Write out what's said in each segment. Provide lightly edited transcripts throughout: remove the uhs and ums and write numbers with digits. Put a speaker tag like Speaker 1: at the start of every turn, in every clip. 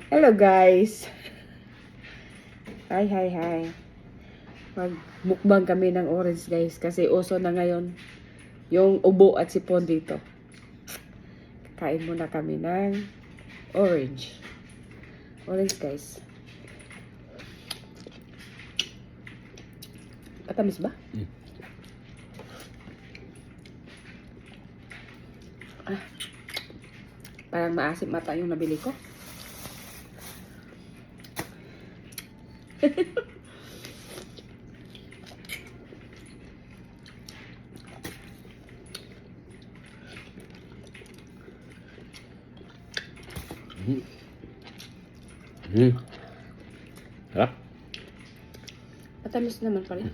Speaker 1: Hello guys. Hi. Magmukbang kami ng orange guys kasi uso na ngayon yung ubo at sipon dito. Kain muna kami ng orange. Orange guys. Matamis ba? Parang maasim mata yung nabili ko.
Speaker 2: Sarap.
Speaker 1: Matamis naman pala.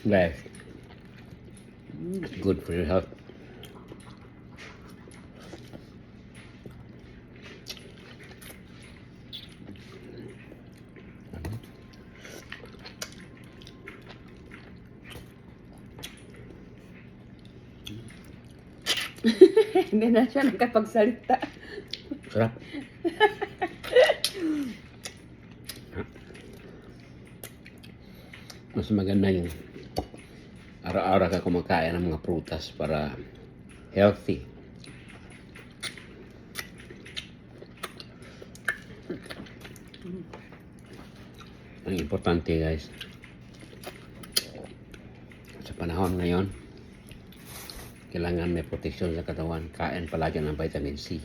Speaker 2: Guys, good for your health.
Speaker 1: Hindi na siya nakapagsalita.
Speaker 2: Sarap. Mas maganda yung araw-araw ka kumakain ng mga prutas para healthy. Ang importante guys, sa panahon ngayon, kailangan may proteksyon sa katawan. Kain palagi ng vitamin C.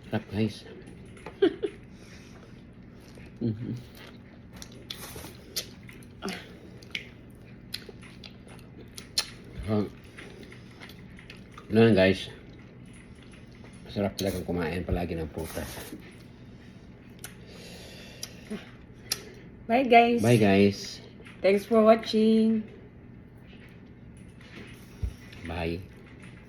Speaker 2: Sarap guys. Ano guys, masarap talagang kumain palagi ng prutas.
Speaker 1: Bye guys.
Speaker 2: Bye guys.
Speaker 1: Thanks for watching.
Speaker 2: Bye.